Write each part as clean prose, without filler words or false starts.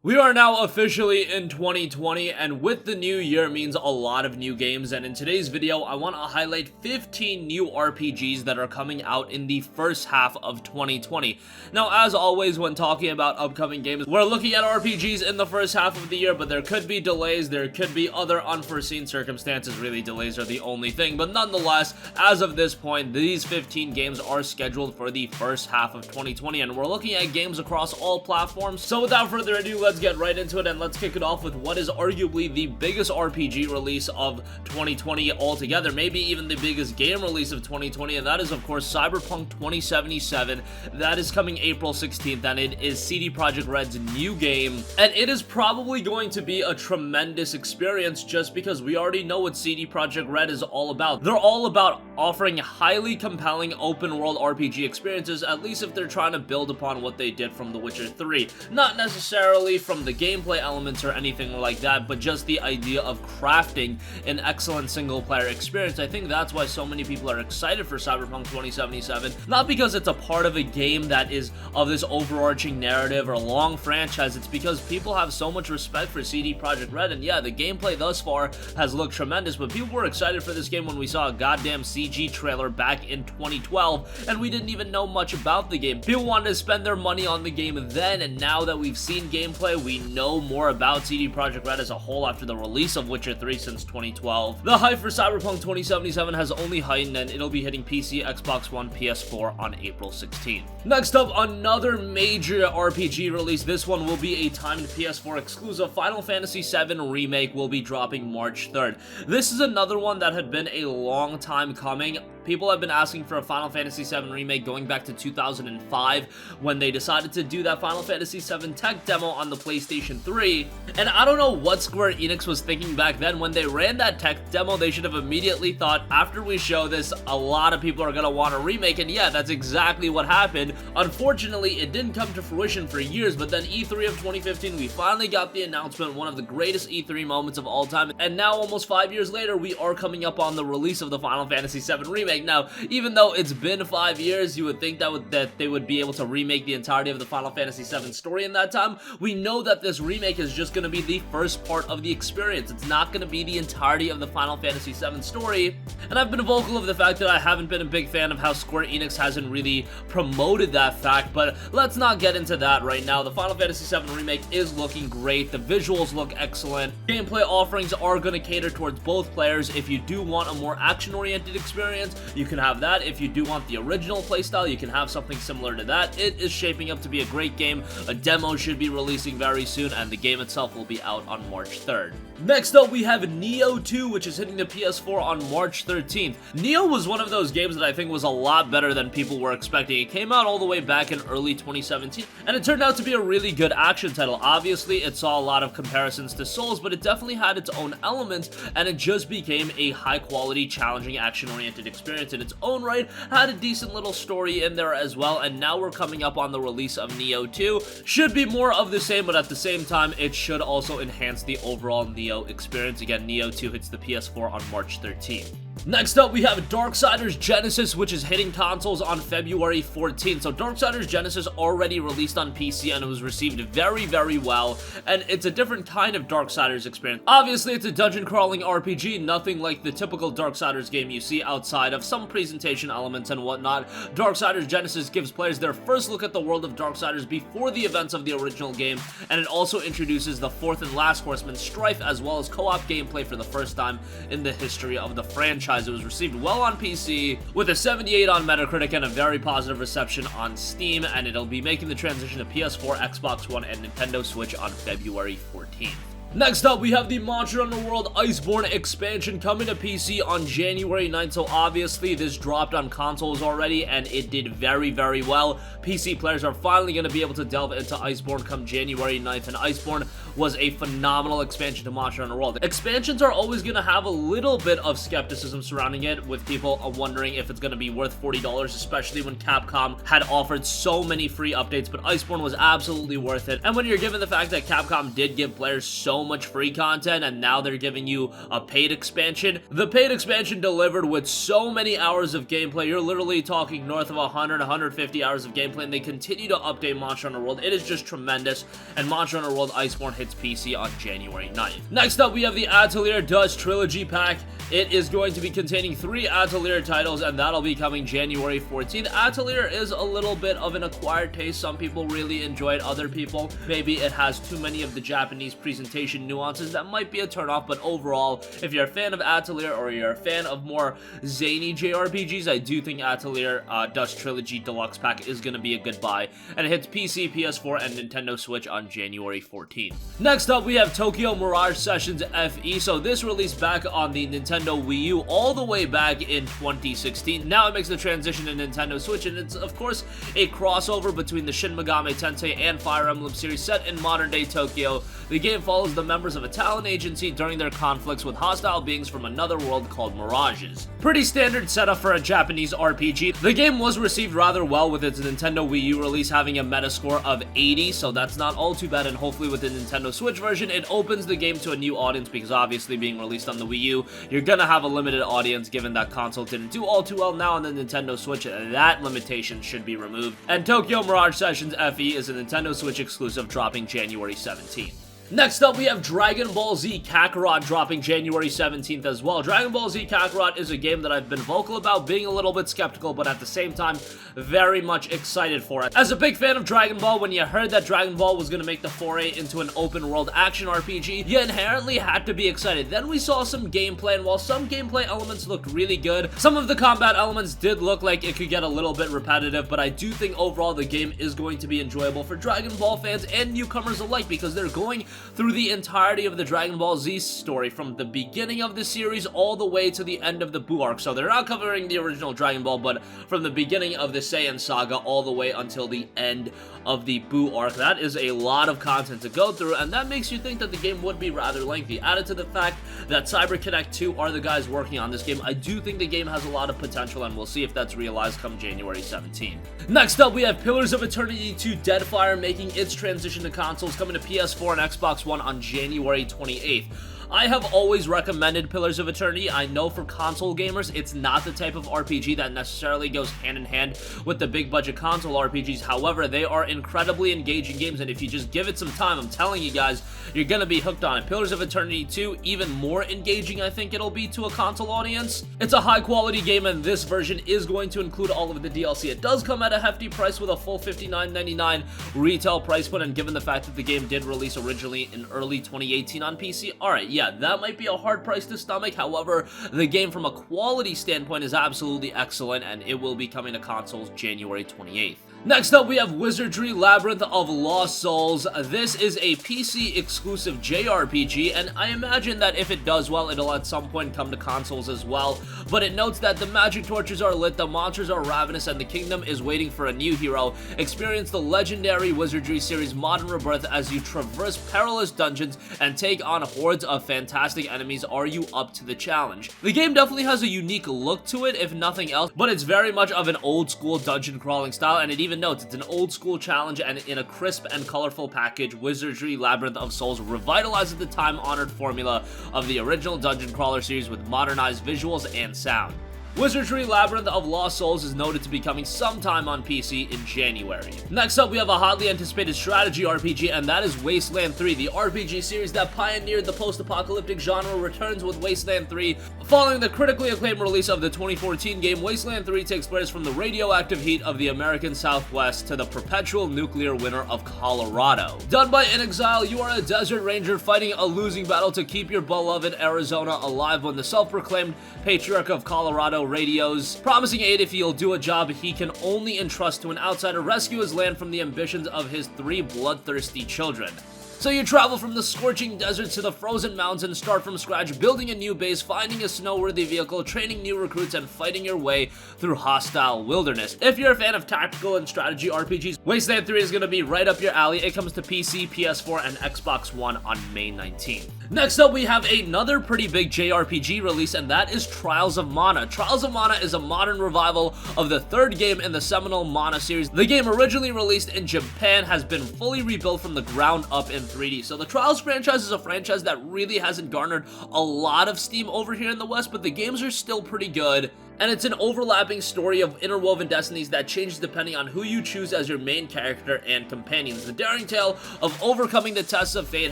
We are now officially in 2020, and with the new year means a lot of new games, and in today's video I want to highlight 15 new RPGs that are coming out in the first half of 2020. Now, as always when talking about upcoming games, we're looking at RPGs in the first half of the year, but there could be delays, there could be other unforeseen circumstances. Really, delays are the only thing, but nonetheless, as of this point, these 15 games are scheduled for the first half of 2020, and we're looking at games across all platforms. So without further ado, let's get right into it, and let's kick it off with what is arguably the biggest RPG release of 2020 altogether, maybe even the biggest game release of 2020, and that is of course Cyberpunk 2077. That is coming April 16th, and it is CD Projekt Red's new game, and it is probably going to be a tremendous experience just because we already know what CD Projekt Red is all about. They're all about offering highly compelling open world RPG experiences, at least if they're trying to build upon what they did from The Witcher 3. Not necessarily from the gameplay elements or anything like that, but just the idea of crafting an excellent single player experience. I think that's why so many people are excited for Cyberpunk 2077, not because it's a part of a game that is of this overarching narrative or long franchise. It's because people have so much respect for CD Projekt Red, and yeah, the gameplay thus far has looked tremendous, but people were excited for this game when we saw a goddamn CG trailer back in 2012, and we didn't even know much about the game. People wanted to spend their money on the game then, and now that we've seen gameplay, we know more about CD Projekt Red as a whole after the release of Witcher 3 since 2012. The hype for Cyberpunk 2077 has only heightened, and it'll be hitting PC, Xbox One, PS4 on April 16th. Next up, another major RPG release. This one will be a timed PS4 exclusive. Final Fantasy VII Remake will be dropping March 3rd. This is another one that had been a long time coming. People have been asking for a Final Fantasy VII Remake going back to 2005 when they decided to do that Final Fantasy VII tech demo on the PlayStation 3. And I don't know what Square Enix was thinking back then. When they ran that tech demo, they should have immediately thought, after we show this, a lot of people are going to want a remake, and yeah, that's exactly what happened. Unfortunately, it didn't come to fruition for years, but then E3 of 2015, we finally got the announcement, one of the greatest E3 moments of all time, and now almost 5 years later, we are coming up on the release of the Final Fantasy VII Remake. Now, even though it's been 5 years, you would think that they would be able to remake the entirety of the Final Fantasy VII story in that time. We know that this remake is just going to be the first part of the experience. It's not going to be the entirety of the Final Fantasy VII story, and I've been vocal of the fact that I haven't been a big fan of how Square Enix hasn't really promoted that fact, but let's not get into that right now. The Final Fantasy VII Remake is looking great. The visuals look excellent. Gameplay offerings are going to cater towards both players. If you do want a more action-oriented experience, you can have that. If you do want the original playstyle, you can have something similar to that. It is shaping up to be a great game. A demo should be releasing very soon, and the game itself will be out on March 3rd. Next up, we have Nioh 2, which is hitting the PS4 on March 13th. Nioh was one of those games that I think was a lot better than people were expecting. It came out all the way back in early 2017, and it turned out to be a really good action title. Obviously, it saw a lot of comparisons to Souls, but it definitely had its own elements, and it just became a high-quality, challenging, action-oriented experience in its own right. Had a decent little story in there as well, and now we're coming up on the release of Nioh 2. Should be more of the same, but at the same time, it should also enhance the overall Nioh experience. Again, Nioh 2 hits the PS4 on March 13th. Next up, we have Darksiders Genesis, which is hitting consoles on February 14th. So Darksiders Genesis already released on PC, and it was received very, very well, and it's a different kind of Darksiders experience. Obviously, it's a dungeon crawling RPG, nothing like the typical Darksiders game you see outside of some presentation elements and whatnot. Darksiders Genesis gives players their first look at the world of Darksiders before the events of the original game, and it also introduces the fourth and last horseman, Strife, as well as co-op gameplay for the first time in the history of the franchise. It was received well on PC, with a 78 on Metacritic and a very positive reception on Steam, and it'll be making the transition to PS4, Xbox One, and Nintendo Switch on February 14th. Next up, we have the Monster Hunter World Iceborne expansion coming to PC on January 9th, so obviously this dropped on consoles already, and it did very, very well. PC players are finally going to be able to delve into Iceborne come January 9th, and Iceborne was a phenomenal expansion to Monster Hunter World. Expansions are always going to have a little bit of skepticism surrounding it, with people wondering if it's going to be worth $40, especially when Capcom had offered so many free updates, but Iceborne was absolutely worth it, and when you're given the fact that Capcom did give players so much free content, and now they're giving you a paid expansion. The paid expansion delivered with so many hours of gameplay. You're literally talking north of 100, 150 hours of gameplay, and they continue to update Monster Hunter World. It is just tremendous, and Monster Hunter World Iceborne hits PC on January 9th. Next up, we have the Atelier Dusk Trilogy Pack. It is going to be containing 3 Atelier titles, and that'll be coming January 14th. Atelier is a little bit of an acquired taste. Some people really enjoy it, other people, maybe it has too many of the Japanese presentation nuances. That might be a turnoff, but overall, if you're a fan of Atelier or you're a fan of more zany JRPGs, I do think Atelier Dusk Trilogy Deluxe Pack is going to be a good buy, and it hits PC, PS4, and Nintendo Switch on January 14th. Next up, we have Tokyo Mirage Sessions FE. So this released back on the Nintendo Wii U all the way back in 2016. Now it makes the transition to Nintendo Switch, and it's of course a crossover between the Shin Megami Tensei and Fire Emblem series set in modern-day Tokyo. The game follows the members of a talent agency during their conflicts with hostile beings from another world called Mirages. Pretty standard setup for a Japanese RPG. The game was received rather well with its Nintendo Wii U release having a Metascore of 80, so that's not all too bad, and hopefully with the Nintendo Switch version, it opens the game to a new audience, because obviously being released on the Wii U, you're gonna have a limited audience given that console didn't do all too well. Now on the Nintendo Switch, that limitation should be removed, and Tokyo Mirage Sessions FE is a Nintendo Switch exclusive dropping January 17th. Next up, we have Dragon Ball Z Kakarot dropping January 17th as well. Dragon Ball Z Kakarot is a game that I've been vocal about being a little bit skeptical, but at the same time, very much excited for it. As a big fan of Dragon Ball, when you heard that Dragon Ball was going to make the foray into an open-world action RPG, you inherently had to be excited. Then we saw some gameplay, and while some gameplay elements looked really good, some of the combat elements did look like it could get a little bit repetitive, but I do think overall the game is going to be enjoyable for Dragon Ball fans and newcomers alike, because they're going through the entirety of the Dragon Ball Z story from the beginning of the series all the way to the end of the Buu arc. So they're not covering the original Dragon Ball, but from the beginning of the Saiyan saga all the way until the end of the Buu arc. That is a lot of content to go through, and that makes you think that the game would be rather lengthy. Added to the fact that CyberConnect 2 are the guys working on this game, I do think the game has a lot of potential, and we'll see if that's realized come January 17th. Next up, we have Pillars of Eternity 2 Deadfire making its transition to consoles, coming to PS4 and Xbox One on January 28th. I have always recommended Pillars of Eternity. I know for console gamers, it's not the type of RPG that necessarily goes hand in hand with the big budget console RPGs. However, they are incredibly engaging games, and if you just give it some time, I'm telling you guys, you're gonna be hooked on it. Pillars of Eternity 2, even more engaging I think it'll be to a console audience. It's a high quality game, and this version is going to include all of the DLC. It does come at a hefty price with a full $59.99 retail price point, and given the fact that the game did release originally in early 2018 on PC, alright, yeah, that might be a hard price to stomach. However, the game from a quality standpoint is absolutely excellent, and it will be coming to consoles January 28th. Next up, we have Wizardry Labyrinth of Lost Souls. This is a PC exclusive JRPG, and I imagine that if it does well, it'll at some point come to consoles as well. But it notes that the magic torches are lit, the monsters are ravenous, and the kingdom is waiting for a new hero. Experience the legendary Wizardry series Modern Rebirth as you traverse perilous dungeons and take on hordes of fantastic enemies. Are you up to the challenge? The game definitely has a unique look to it, if nothing else, but it's very much of an old school dungeon crawling style, and it even notes it's an old school challenge, and in a crisp and colorful package, Wizardry Labyrinth of Souls revitalizes the time-honored formula of the original dungeon crawler series with modernized visuals and sound. Wizardry Labyrinth of Lost Souls is noted to be coming sometime on PC in January. Next up, we have a hotly anticipated strategy RPG, and that is Wasteland 3. The RPG series that pioneered the post-apocalyptic genre returns with Wasteland 3. Following the critically acclaimed release of the 2014 game, Wasteland 3 takes place from the radioactive heat of the American Southwest to the perpetual nuclear winter of Colorado. Done by InXile, you are a desert ranger fighting a losing battle to keep your beloved Arizona alive when the self-proclaimed patriarch of Colorado radios, promising aid if he'll do a job he can only entrust to an outsider, rescue his land from the ambitions of his 3 bloodthirsty children. So you travel from the scorching deserts to the frozen mountains and start from scratch, building a new base, finding a snow-worthy vehicle, training new recruits, and fighting your way through hostile wilderness. If you're a fan of tactical and strategy RPGs, Wasteland 3 is going to be right up your alley. It comes to PC, PS4, and Xbox One on May 19th. Next up, we have another pretty big JRPG release, and that is Trials of Mana. Trials of Mana is a modern revival of the 3rd game in the seminal Mana series. The game, originally released in Japan, has been fully rebuilt from the ground up in 3D. So the Trials franchise is a franchise that really hasn't garnered a lot of steam over here in the West, but the games are still pretty good. And it's an overlapping story of interwoven destinies that changes depending on who you choose as your main character and companions. The daring tale of overcoming the tests of fate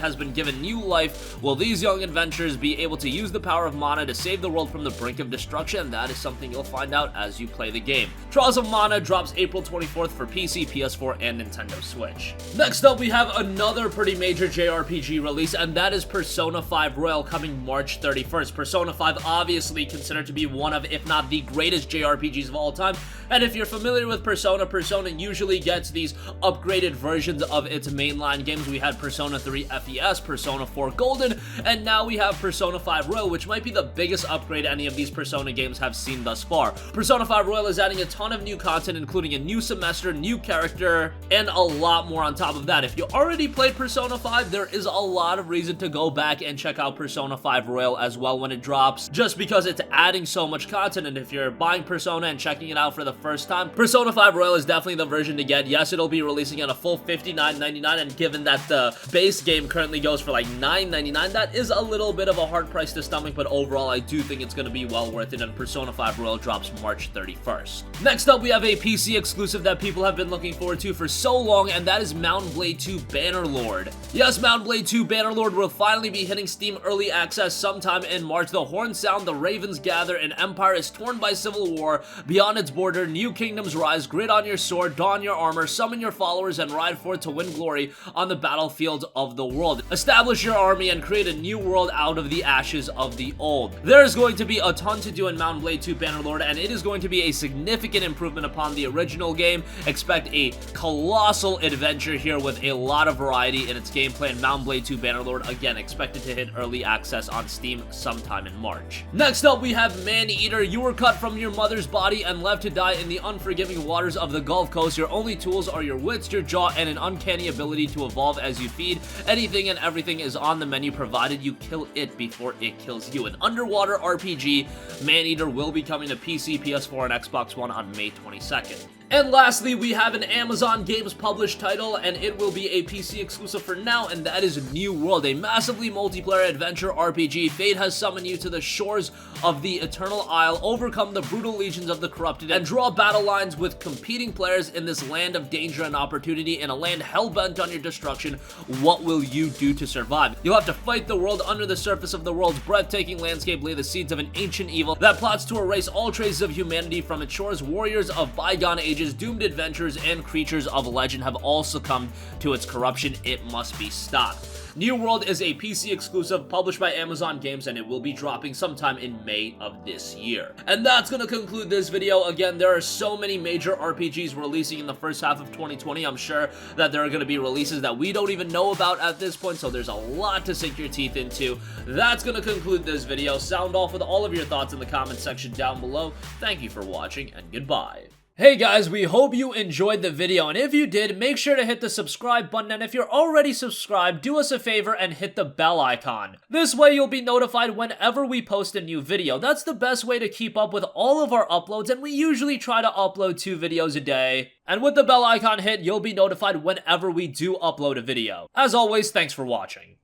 has been given new life. Will these young adventurers be able to use the power of mana to save the world from the brink of destruction? And that is something you'll find out as you play the game. Trials of Mana drops April 24th for PC, PS4, and Nintendo Switch. Next up, we have another pretty major JRPG release, and that is Persona 5 Royal coming March 31st. Persona 5 obviously considered to be one of, if not the greatest JRPGs of all time, and if you're familiar with Persona, Persona usually gets these upgraded versions of its mainline games. We had Persona 3 FES, Persona 4 Golden, and now we have Persona 5 Royal, which might be the biggest upgrade any of these Persona games have seen thus far. Persona 5 Royal is adding a ton of new content, including a new semester, new character, and a lot more on top of that. If you already played Persona 5, there is a lot of reason to go back and check out Persona 5 Royal as well when it drops, just because it's adding so much content. And if you're buying Persona and checking it out for the first time, Persona 5 Royal is definitely the version to get. Yes, it'll be releasing at a full $59.99, and given that the base game currently goes for like $9.99, that is a little bit of a hard price to stomach, but overall I do think it's going to be well worth it, and Persona 5 Royal drops March 31st. Next up, we have a PC exclusive that people have been looking forward to for so long, and that is Mount & Blade 2 Bannerlord. Yes, Mount & Blade 2 Bannerlord will finally be hitting Steam Early Access sometime in March. The horns sound, the ravens gather, an empire is torn by civil war. Beyond its border, new kingdoms rise. Grit on your sword, don your armor, summon your followers, and ride forth to win glory on the battlefield of the world. Establish your army and create a new world out of the ashes of the old. There's going to be a ton to do in Mount & Blade 2 Bannerlord, and it is going to be a significant improvement upon the original game. Expect a colossal adventure here with a lot of variety in its gameplay, and Mount & Blade 2 Bannerlord, again, expected to hit early access on Steam sometime in March. Next up, we have Maneater. You were cut from your mother's body and left to die in the unforgiving waters of the Gulf Coast. Your only tools are your wits, your jaw, and an uncanny ability to evolve as you feed. Anything and everything is on the menu, provided you kill it before it kills you. An underwater RPG, Maneater will be coming to PC, PS4, and Xbox One on May 22nd. And lastly, we have an Amazon Games published title, and it will be a PC exclusive for now, and that is New World, a massively multiplayer adventure RPG. Fate has summoned you to the shores of the Eternal Isle, overcome the brutal legions of the corrupted, and draw battle lines with competing players in this land of danger and opportunity. In a land hell-bent on your destruction, what will you do to survive? You'll have to fight the world. Under the surface of the world's breathtaking landscape lay the seeds of an ancient evil that plots to erase all traces of humanity from its shores. Warriors of bygone ages, doomed adventurers, and creatures of legend have all succumbed to its corruption. It must be stopped. New World is a PC exclusive published by Amazon Games, and it will be dropping sometime in May of this year. And that's gonna conclude this video. Again, there are so many major RPGs releasing in the first half of 2020. I'm sure that there are gonna be releases that we don't even know about at this point, so there's a lot to sink your teeth into. That's gonna conclude this video. Sound off with all of your thoughts in the comment section down below. Thank you for watching, and goodbye. Hey guys, we hope you enjoyed the video, and if you did, make sure to hit the subscribe button, and if you're already subscribed, do us a favor and hit the bell icon. This way you'll be notified whenever we post a new video. That's the best way to keep up with all of our uploads, and we usually try to upload 2 videos a day. And with the bell icon hit, you'll be notified whenever we do upload a video. As always, thanks for watching.